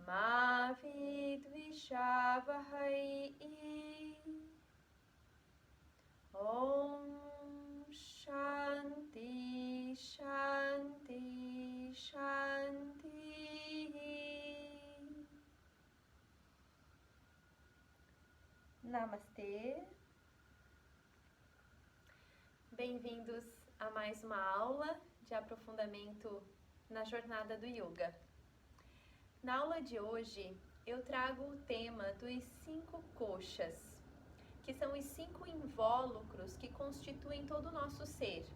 Ma vidvishavahai. Om Shanti Shanti Shanti. Namastê. Bem-vindos a mais uma aula de aprofundamento na jornada do Yoga. Na aula de hoje, eu trago o tema dos 5 koshas, que são os 5 invólucros que constituem todo o nosso ser.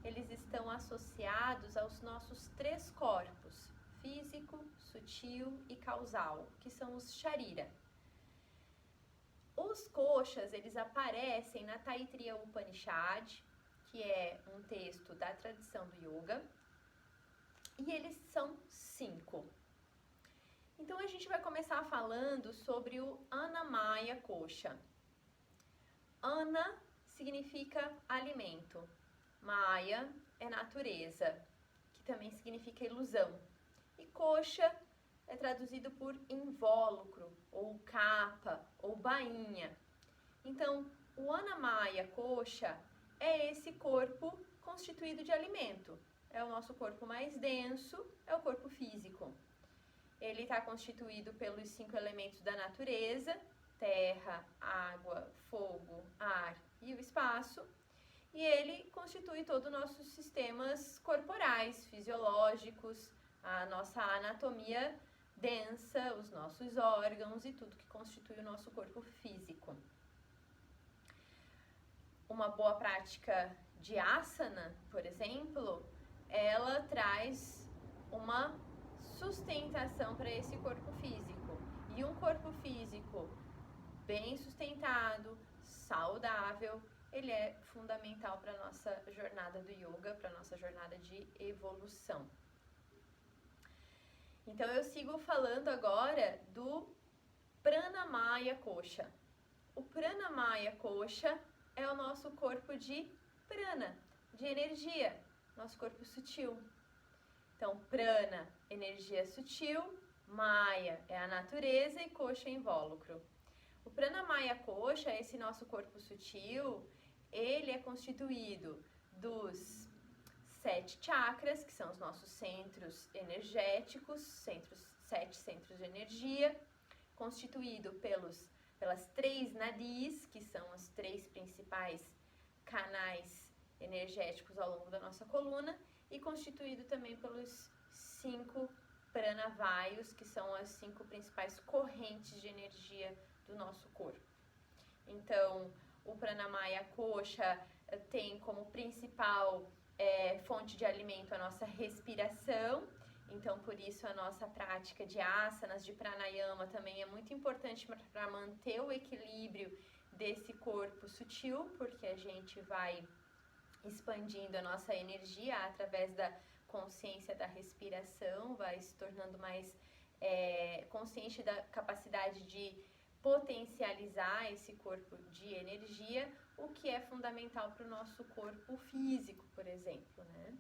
Eles estão associados aos nossos 3 corpos, físico, sutil e causal, que são os Sharira. Os koshas, eles aparecem na Taittiriya Upanishad, que é um texto da tradição do Yoga, e eles são 5. Então a gente vai começar falando sobre o Annamaya Kosha. Anna significa alimento, Maya é natureza, que também significa ilusão, e Kosha é traduzido por invólucro, ou capa, ou bainha. Então, o Annamaya Kosha é esse corpo constituído de alimento. É o nosso corpo mais denso, é o corpo físico. Ele está constituído pelos 5 elementos da natureza, terra, água, fogo, ar e o espaço. E ele constitui todos os nossos sistemas corporais, fisiológicos, a nossa anatomia densa, os nossos órgãos e tudo que constitui o nosso corpo físico. Uma boa prática de asana, por exemplo, ela traz uma sustentação para esse corpo físico. E um corpo físico bem sustentado, saudável, ele é fundamental para a nossa jornada do yoga, para a nossa jornada de evolução. Então eu sigo falando agora do Pranamaya Kosha. O Pranamaya Kosha é o nosso corpo de prana, de energia, nosso corpo sutil. Então, prana, energia sutil, maya é a natureza e kosha é invólucro. O Pranamaya Kosha, esse nosso corpo sutil, ele é constituído dos 7 chakras, que são os nossos centros energéticos, 7 centros de energia, constituído pelas 3 nadis, que são os 3 principais canais energéticos ao longo da nossa coluna, e constituído também pelos 5 pranavayus, que são as 5 principais correntes de energia do nosso corpo. Então, o Pranamaya Kosha tem como principal fonte de alimento a nossa respiração. Então, por isso, a nossa prática de asanas, de pranayama, também é muito importante para manter o equilíbrio desse corpo sutil, porque a gente vai expandindo a nossa energia através da consciência da respiração, vai se tornando mais consciente da capacidade de potencializar esse corpo de energia, o que é fundamental para o nosso corpo físico, por exemplo, né?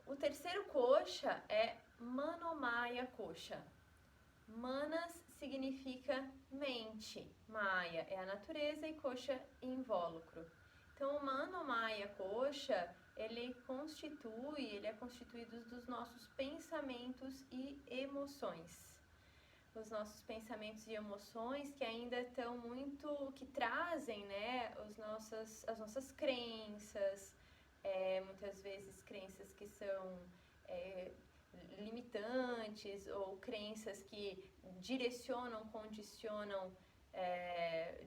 O terceiro kosha é Manomaya Kosha. Manas significa mente, Maya é a natureza e Kosha invólucro. Então, o Manomaya Kosha, ele é constituído dos nossos pensamentos e emoções. Os nossos pensamentos e emoções que ainda estão muito, que trazem, né, as nossas crenças, muitas vezes crenças que são limitantes ou crenças que direcionam, condicionam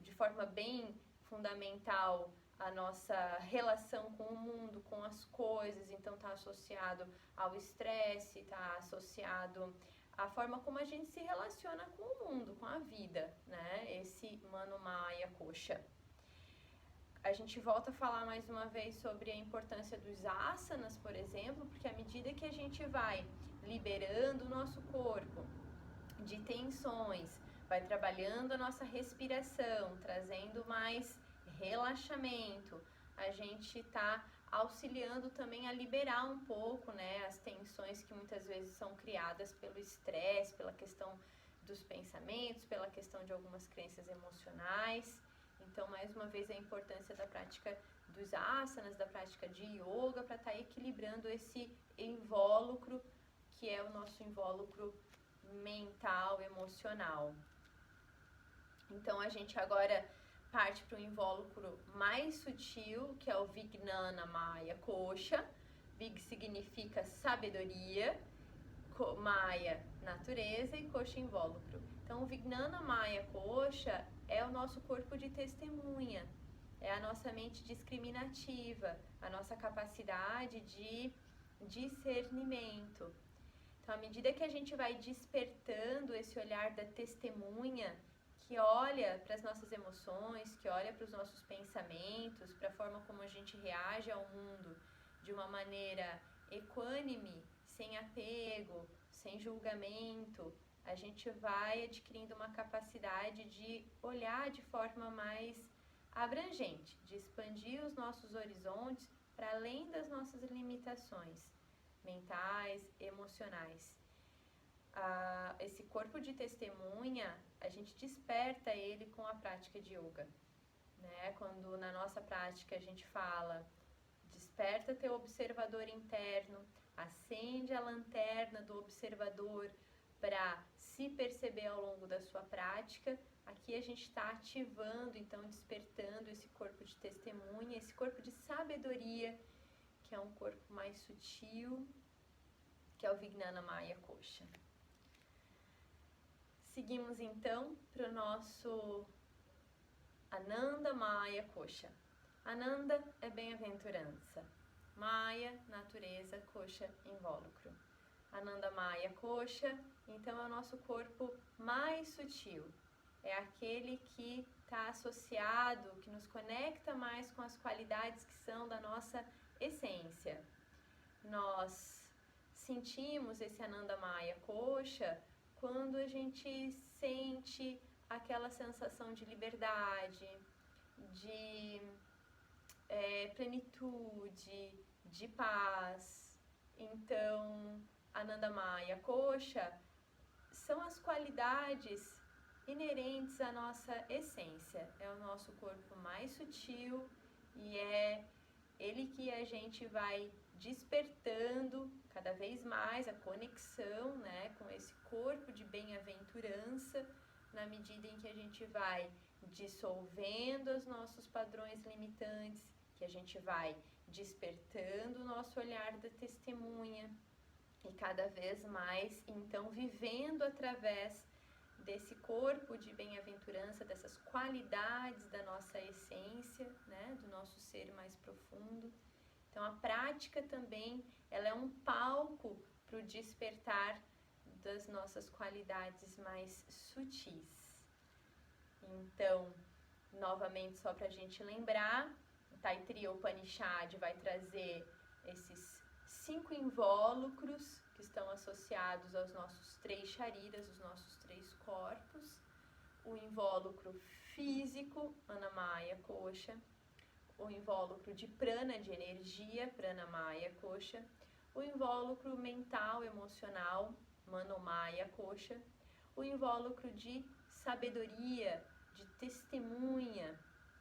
de forma bem fundamental a nossa relação com o mundo, com as coisas. Então está associado ao estresse, está associado à forma como a gente se relaciona com o mundo, com a vida, né? Esse Manomaya Kosha. A gente volta a falar mais uma vez sobre a importância dos asanas, por exemplo, porque à medida que a gente vai liberando o nosso corpo de tensões, vai trabalhando a nossa respiração, trazendo mais relaxamento, a gente está auxiliando também a liberar um pouco, né, as tensões que muitas vezes são criadas pelo estresse, pela questão dos pensamentos, pela questão de algumas crenças emocionais. Então, mais uma vez, a importância da prática dos asanas, da prática de yoga, para estar equilibrando esse invólucro, que é o nosso invólucro mental, emocional. Então, a gente agora parte para o invólucro mais sutil, que é o Vijnana Maya Kosha. Vig significa sabedoria, Maya, natureza, e Kosha, invólucro. Então, o Vijnana Maya Kosha é o nosso corpo de testemunha, é a nossa mente discriminativa, a nossa capacidade de discernimento. Então, à medida que a gente vai despertando esse olhar da testemunha, que olha para as nossas emoções, que olha para os nossos pensamentos, para a forma como a gente reage ao mundo de uma maneira equânime, sem apego, sem julgamento, a gente vai adquirindo uma capacidade de olhar de forma mais abrangente, de expandir os nossos horizontes para além das nossas limitações mentais, emocionais. Esse corpo de testemunha, a gente desperta ele com a prática de yoga, né? Quando na nossa prática a gente fala, desperta teu observador interno, acende a lanterna do observador para se perceber ao longo da sua prática. Aqui a gente está ativando, então despertando esse corpo de testemunha, esse corpo de sabedoria, que é um corpo mais sutil, que é o Vijnana Maya Kosha. Seguimos então para o nosso Ananda Maya Kosha. Ananda é bem-aventurança, Maya, natureza, Kosha, invólucro. Ananda Maya Kosha, então, é o nosso corpo mais sutil. É aquele que está associado, que nos conecta mais com as qualidades que são da nossa essência. Nós sentimos esse Ananda Maya Kosha quando a gente sente aquela sensação de liberdade, de plenitude, de paz. Então, Ananda Maya Kosha são as qualidades inerentes à nossa essência. É o nosso corpo mais sutil e é ele que a gente vai despertando cada vez mais a conexão, né, com esse corpo de bem-aventurança, na medida em que a gente vai dissolvendo os nossos padrões limitantes, que a gente vai despertando o nosso olhar da testemunha e cada vez mais, então, vivendo através desse corpo de bem-aventurança, dessas qualidades da nossa essência, né, do nosso ser mais profundo. Então, a prática também, ela é um palco para o despertar das nossas qualidades mais sutis. Então, novamente, só para a gente lembrar, o Taittiriya Upanishad vai trazer esses 5 invólucros que estão associados aos nossos 3 shariras, os nossos 3 corpos. O invólucro físico, Annamaya Kosha. O invólucro de prana, de energia, Pranamaya Kosha. O invólucro mental, emocional, Manomaya Kosha. O invólucro de sabedoria, de testemunha,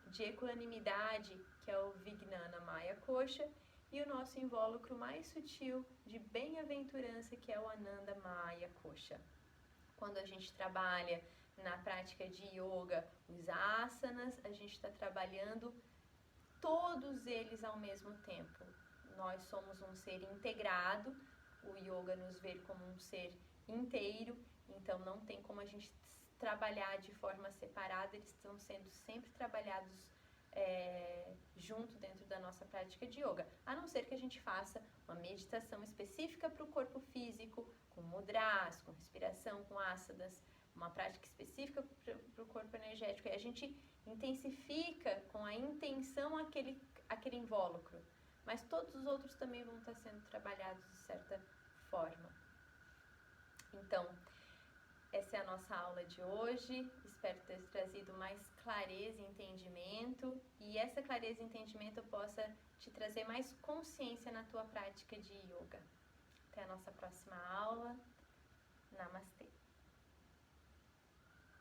de equanimidade, que é o Vijnana Maya Kosha. E o nosso invólucro mais sutil de bem-aventurança, que é o Ananda Maya Kosha. Quando a gente trabalha na prática de yoga, os asanas, a gente está trabalhando todos eles ao mesmo tempo. Nós somos um ser integrado, o yoga nos vê como um ser inteiro, então não tem como a gente trabalhar de forma separada, eles estão sendo sempre trabalhados junto dentro da nossa prática de yoga, a não ser que a gente faça uma meditação específica para o corpo físico, com mudras, com respiração, com asanas, uma prática específica para o corpo energético, e a gente intensifica com a intenção aquele invólucro, mas todos os outros também vão estar sendo trabalhados de certa forma. Então, Essa é a nossa aula de hoje. Espero ter trazido mais clareza e entendimento. E essa clareza e entendimento possa te trazer mais consciência na tua prática de yoga. Até a nossa próxima aula. Namastê.